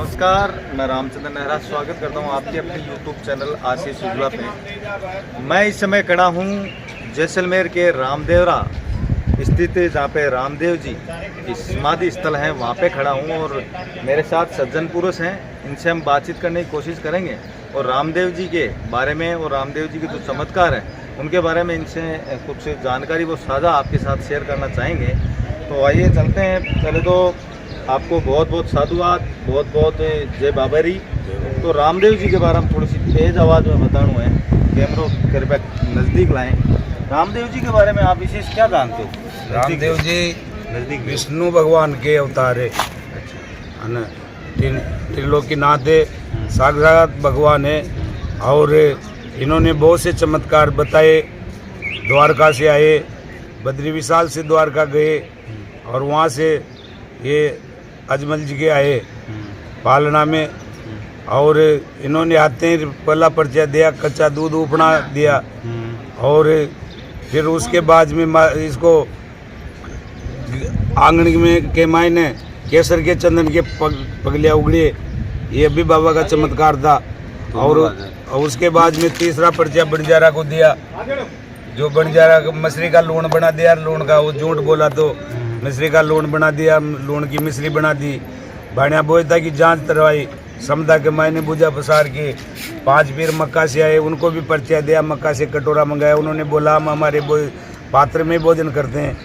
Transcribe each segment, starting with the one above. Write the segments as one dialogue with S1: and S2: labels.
S1: नमस्कार, मैं रामचंद्र नेहरा स्वागत करता हूं आपके अपने YouTube चैनल आशीष उज्ज्वला पे। मैं इस समय खड़ा हूं जैसलमेर के रामदेवरा स्थित, जहां पे रामदेव जी की समाधि स्थल है, वहां पे खड़ा हूं और मेरे साथ सज्जन पुरुष हैं। इनसे हम बातचीत करने की कोशिश करेंगे और रामदेव जी के बारे में और रामदेव जी के जो चमत्कार हैं उनके बारे में इनसे कुछ जानकारी वो साझा आपके साथ शेयर करना चाहेंगे। तो आइए चलते हैं। पहले तो आपको बहुत बहुत साधुवाद, बहुत बहुत जय बाबरी। तो रामदेव जी के बारे में थोड़ी सी तेज आवाज़ में बताना है, कैमरा कृपया नज़दीक लाएं। रामदेव जी के बारे में आप विशेष क्या जानते हो?
S2: रामदेव जी
S1: नज़दीक
S2: विष्णु भगवान के अवतार है ना, त्रिलोकीनाथ है, साक्षात भगवान है। और इन्होंने बहुत से चमत्कार बताए। द्वारका से आए, बद्री विशाल से द्वारका गए और वहाँ से ये अजमल जी के आए पालना में। और इन्होंने आते ही पहला परिचय दिया, कच्चा दूध उपना दिया। और फिर उसके बाद में इसको आंगन में के मायने केसर के चंदन के पगलिया उगड़े, ये भी बाबा का चमत्कार था। और उसके बाद में तीसरा परिचय बंजारा को दिया, जो बंजारा मछली का लूण बना दिया। लूण का वो झूठ बोला तो मिश्री का लूण बना दिया, लूण की मिश्री बना दी। भाणिया बोझता की जांच करवाई, समदा के मायने पूजा पसार की। 5 पीर मक्का से आए, उनको भी परिचय दिया। मक्का से कटोरा मंगाया, उन्होंने बोला हम हमारे पात्र में भोजन करते हैं,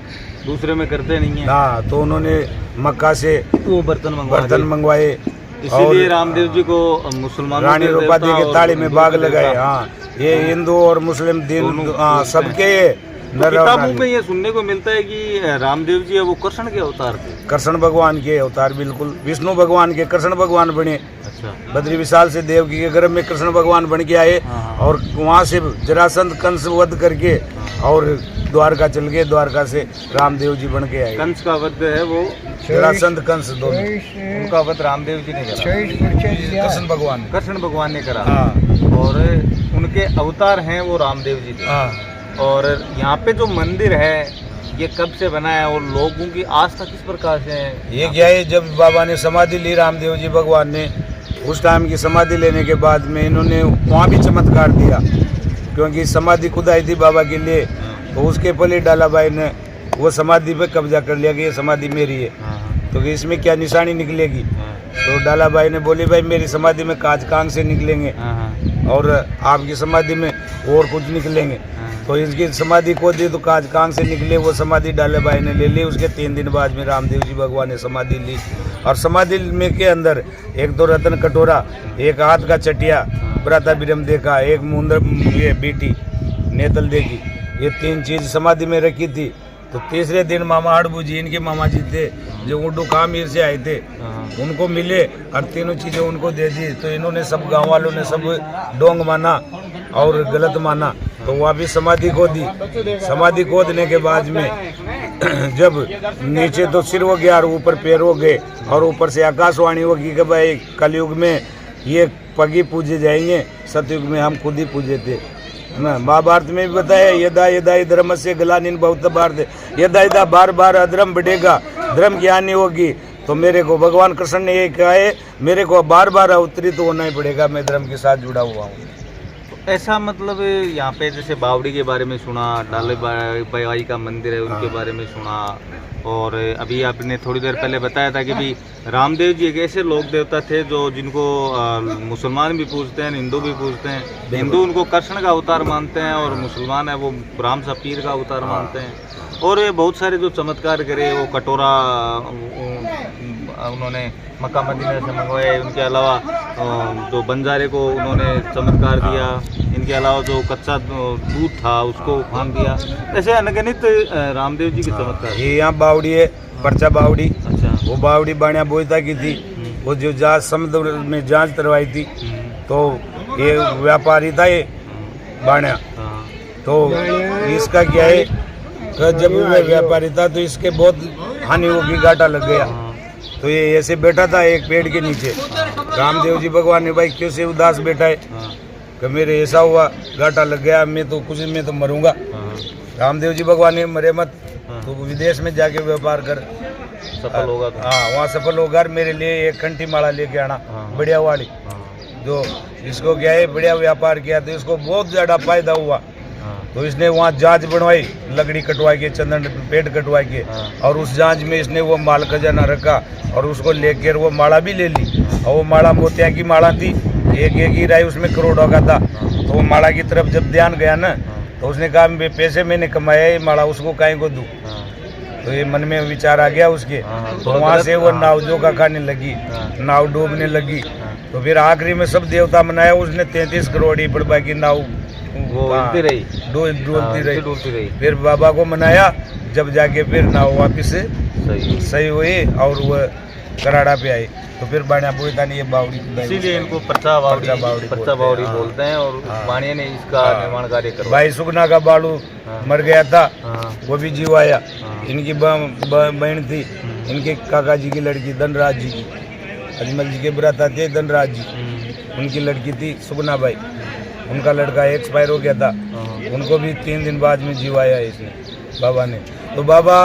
S1: दूसरे में करते नहीं है।
S2: हाँ, तो उन्होंने मक्का से
S1: वो बर्तन
S2: मंगवाए।
S1: इसीलिए रामदेव जी को मुसलमानों
S2: रानी रूपादी के ताली में बाग लगाए। हाँ, ये हिंदू और मुस्लिम दिन सबके
S1: किताबों में ये सुनने को मिलता है कि रामदेव जी है वो कृष्ण के अवतार थे।
S2: कृष्ण भगवान के अवतार, बिल्कुल विष्णु भगवान के कृष्ण भगवान बने।
S1: अच्छा।
S2: बद्री विशाल से देवकी के गर्भ में कृष्ण भगवान बन के आए। और वहाँ से जरासंध कंस वध करके और द्वारका चल गए। द्वारका से रामदेव जी बन के आए।
S1: कंस का वध है वो,
S2: जरासंध कंस दोनों,
S1: उनका वध रामदेव जी ने करा, कृष्ण भगवान ने करा। और उनके अवतार हैं वो रामदेव जी थे। और यहाँ पे जो मंदिर है ये कब से बना है और लोगों की आस्था किस प्रकार से है?
S2: ये क्या है, जब बाबा ने समाधि ली रामदेव जी भगवान ने, उस टाइम की समाधि लेने के बाद में इन्होंने वहाँ भी चमत्कार दिया, क्योंकि समाधि खुदाई थी बाबा के लिए। तो उसके पहले डालाबाई ने वो समाधि पे कब्जा कर लिया कि ये समाधि मेरी है, तो इसमें क्या निशानी निकलेगी। तो डालाबाई ने बोली भाई मेरी समाधि में कांच कांग से निकलेंगे और आपकी समाधि में और कुछ निकलेंगे। तो इसकी समाधि को दी तो कांच कांग से निकले। वो समाधि डालाबाई ने ले ली। उसके 3 दिन बाद में रामदेव जी भगवान ने समाधि ली। और समाधि में के अंदर एक तो रतन कटोरा, एक हाथ का चटिया ब्राता बिरम देखा, एक मुंदर ये बेटी नेतल देखी, ये 3 चीज समाधि में रखी थी। तो तीसरे दिन मामा हड़बू जी, इनके मामा जी थे जो उर्दू कामीर से आए थे, उनको मिले और तीनों चीज़ें उनको दे दी। तो इन्होंने सब गांव वालों ने सब डोंग माना और गलत माना। तो वहाँ भी समाधि खो दी। समाधि खोदने के बाद में जब नीचे तो सिर हो गया और ऊपर पैर हो गए और ऊपर से आकाशवाणी होगी कि भाई कलयुग में ये पगी पूजे जाएंगे, सतयुग में हम खुद ही पूजे थे। महाभारत में भी बताया यदा यदा धर्म से ग्लानिन बहुत भारत, यदा यदा बार बार अधर्म बढ़ेगा धर्म की हानि होगी। तो मेरे को भगवान कृष्ण ने ये कहा है, मेरे को बार बार अवतरित तो होना ही पड़ेगा, मैं धर्म के साथ जुड़ा हुआ हूँ।
S1: तो ऐसा मतलब यहाँ पे जैसे बावड़ी के बारे में सुना, डाले बाई का मंदिर है उनके बारे में सुना, और अभी आपने थोड़ी देर पहले बताया था कि भी रामदेव जी एक ऐसे लोक देवता थे जो जिनको मुसलमान भी पूजते हैं, हिंदू भी पूजते हैं। हिंदू उनको कृष्ण का अवतार मानते हैं और मुसलमान है वो राम सा पीर का अवतार मानते हैं। और ये बहुत सारे जो चमत्कार करे, वो कटोरा उन्होंने मक्का मदीना से मंगवाए। उनके अलावा जो बंजारे को उन्होंने चमत्कार दिया। इनके अलावा जो कच्चा दूध था उसको फान दिया। ऐसे अनगिनत रामदेव जी के चमत्कार।
S2: ये यहाँ बावड़ी है, पर्चा बावड़ी।
S1: अच्छा।
S2: वो बावड़ी बाणिया बोईता की थी, वो जो जांच समुद्र में जांच करवाई थी। तो ये व्यापारी था ये बाणिया। तो इसका क्या है, जब वह व्यापारी था तो इसके बहुत हानि होगी, घाटा लग गया। तो ये ऐसे बैठा था एक पेड़ के नीचे। रामदेव जी भगवान ने भाई क्यों से उदास बैठा है, कि मेरे ऐसा हुआ, घाटा लग गया, मैं तो कुछ में तो मरूंगा। रामदेव जी भगवान ने मरे मत, तो विदेश में जाके व्यापार कर।
S1: सफल होगा तो।
S2: हाँ वहाँ सफल होगा। और मेरे लिए एक घंटी माला लेके आना,
S1: हाँ।
S2: बढ़िया वाली,
S1: हाँ,
S2: जो इसको क्या है बढ़िया व्यापार किया तो इसको बहुत ज्यादा फायदा हुआ।
S1: हाँ,
S2: तो इसने वहाँ जांच बनवाई, लकड़ी कटवा के, चंदन पेड़ कटवा के,
S1: हाँ।
S2: और उस जांच में इसने वो माल खजाना रखा और उसको लेकर वो माला भी ले ली। और वो माला मोतिया की माला थी, एक एक हीरा ही उसमें करोड़ों का था। तो वो माला की तरफ जब ध्यान गया ना, तो उसने कहा पैसे मैंने कमाया, ये माला उसको काहे को दूं।
S1: हाँ,
S2: तो ये मन में विचार आ गया उसके।
S1: हाँ,
S2: तो वहाँ से वो
S1: हाँ।
S2: नाव जोका खाने लगी,
S1: हाँ।
S2: नाव डूबने लगी।
S1: हाँ।
S2: तो फिर आखिरी में सब देवता मनाया उसने, 33 करोड़ ही पड़पा की नाव
S1: वो हिलती रही,
S2: डूबती रही।
S1: डूबती रही।
S2: फिर बाबा को मनाया, जब जाके फिर नाव वापिस
S1: सही।
S2: सही हुई और वो कराड़ा पे आई। तो फिर बाणिया बोलता नहीं, ये बावड़ी खुदाई।
S1: इसीलिए इनको पर्चा बावड़ी
S2: हाँ।
S1: बोलते हैं। और
S2: हाँ।
S1: बाणिया ने इसका
S2: हाँ।
S1: निर्माण कार्य करवाया।
S2: भाई सुगना का बालू
S1: हाँ।
S2: मर गया था,
S1: हाँ,
S2: वो भी जीव आया।
S1: हाँ।
S2: इनकी बहन थी, इनके काका जी की लड़की धनराज जी की, अजमल जी के भ्राता थे धनराज जी, उनकी लड़की थी सुगना बाई। उनका लड़का एक्सपायर हो गया था,
S1: हाँ।
S2: उनको भी 3 दिन बाद में जीव आया इसने, बाबा ने। तो बाबा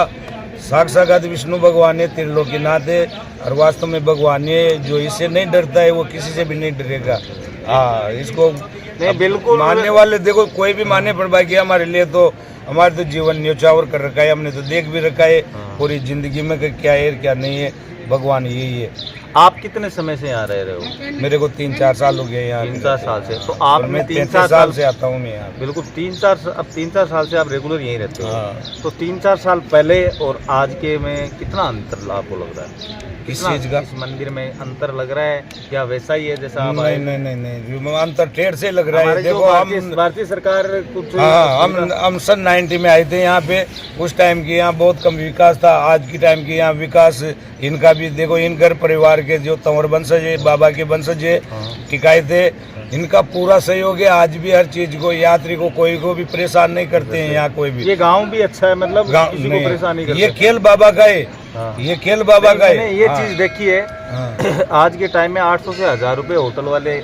S2: साक्षात विष्णु भगवान है, त्रिलोकीनाथ है। और वास्तव में भगवान है, जो इससे नहीं डरता है वो किसी से भी नहीं डरेगा। हाँ, इसको
S1: नहीं, बिल्कुल
S2: मानने वाले देखो कोई भी माने, पर बाकी हमारे लिए तो हमारे तो जीवन न्योछावर कर रखा है, हमने तो देख भी रखा है
S1: हाँ।
S2: पूरी जिंदगी में कि क्या है क्या नहीं है, भगवान यही है।
S1: आप कितने समय से यहाँ रह रहे हो?
S2: मेरे को 3-4 साल हो गए यहाँ।
S1: 3-4 साल से। तो
S2: और
S1: आप
S2: मैं
S1: 3-4
S2: साल
S1: साल
S2: से आता हूँ मैं यहाँ।
S1: बिल्कुल 3-4 साल से आप रेगुलर यहीं रहते हो।
S2: हाँ।
S1: तो 3-4 साल पहले और आज के में कितना अंतर आपको लग रहा है?
S2: किस
S1: कितना
S2: चीज का?
S1: इस मंदिर में अंतर लग रहा है या वैसा ही है जैसा आप आए?
S2: नहीं, अंतर टेढ़ से लग रहा है।
S1: हमारे जो
S2: देखो हम
S1: भारतीय सरकार कुछ
S2: हाँ, हम सन 90 में आए थे यहाँ पे। उस टाइम की यहाँ बहुत कम विकास था, आज की टाइम की यहाँ विकास इनका भी देखो। इन घर परिवार के जो तंवर वंशज है, बाबा के वंशज है, टिकाए थे, इनका पूरा सहयोग है। आज भी हर चीज को, यात्री को, कोई को भी परेशान नहीं करते हैं यहाँ कोई भी।
S1: ये गांव भी अच्छा है, मतलब किसी को परेशान नहीं करते।
S2: ये खेल बाबा का है,
S1: हाँ।
S2: ये खेल बाबा का है।
S1: ये
S2: हाँ।
S1: चीज देखी है।
S2: हाँ।
S1: आज के टाइम में 800 से 1000 रुपए होटल वाले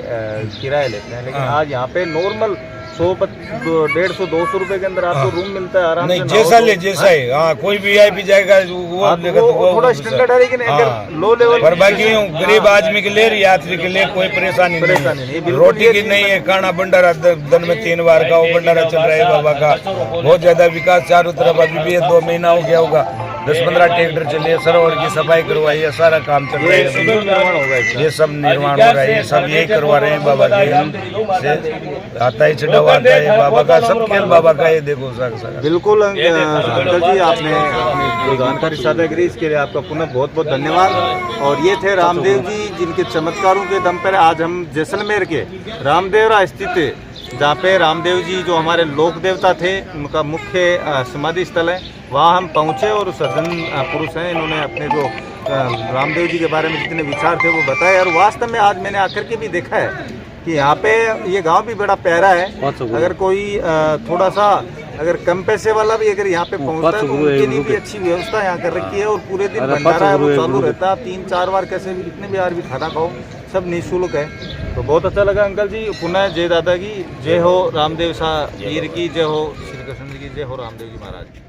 S1: किराए लेते हैं, लेकिन
S2: हाँ।
S1: आज यहाँ पे नॉर्मल 100-150-200 रुपए के अंदर आपको रूम मिलता है आराम
S2: नहीं,
S1: से।
S2: जैसा ले जैसा है। हाँ, कोई VIP जाएगा वो
S1: हाँ,
S2: लेगा तो वो
S1: थोड़ा स्टैंडर्ड है, लेकिन
S2: हाँ।
S1: अगर लो लेवल
S2: पर बाकी गरीब आदमी के लिए, यात्री के लिए कोई परेशानी
S1: परेशानी
S2: नहीं
S1: नहीं,
S2: है।
S1: बिल्कुल
S2: रोटी
S1: ये
S2: की
S1: चीज़
S2: नहीं है, खाना भंडारा दिन में 3 बार का वो भंडारा चल रहा है बाबा का। बहुत ज्यादा विकास चारों तरफ अभी भी 2 महीना हो गया होगा, 10-15 ट्रैक्टर चले, सरोवर की सफाई करवाई है, सारा काम चल रहा है।
S1: निर्माण होगा इसका।
S2: ये सब निर्माण हो रहा है, ये सब यही करवा रहे हैं बाबा के से। आता है चढ़ावा, आता है बाबा का, सब खेल बाबा का है। देखो सर
S1: बिल्कुल अंकल जी, आपने अपनी जो जानकारी साझा करी इसके लिए आपका पुनः बहुत बहुत धन्यवाद। और ये थे रामदेव जी, जिनके चमत्कारों के दम पर आज हम जैसलमेर के रामदेवरा स्थित, जहाँ पे रामदेव जी जो हमारे लोक देवता थे, उनका मुख्य समाधि स्थल है, वहाँ हम पहुँचे। और सज्जन पुरुष हैं, इन्होंने अपने जो रामदेव जी के बारे में जितने विचार थे वो बताए। और वास्तव में आज मैंने आकर के भी देखा है कि यहाँ पे ये गांव भी बड़ा प्यारा है। अगर कोई थोड़ा सा अगर कम पैसे वाला भी अगर यहाँ पे पहुँचता है तो उनके लिए भी अच्छी व्यवस्था यहाँ कर रखी है। और पूरे दिन भंडारा है वो चालू रहता है, 3-4 बार कैसे भी कितने भी बार भी खाना खाओ, सब निःशुल्क है। तो बहुत अच्छा लगा अंकल जी। पुनः जय दादा की, जय हो रामदेव शाह वीर की, जय हो श्री कृष्ण जी की, जय हो रामदेव जी महाराज।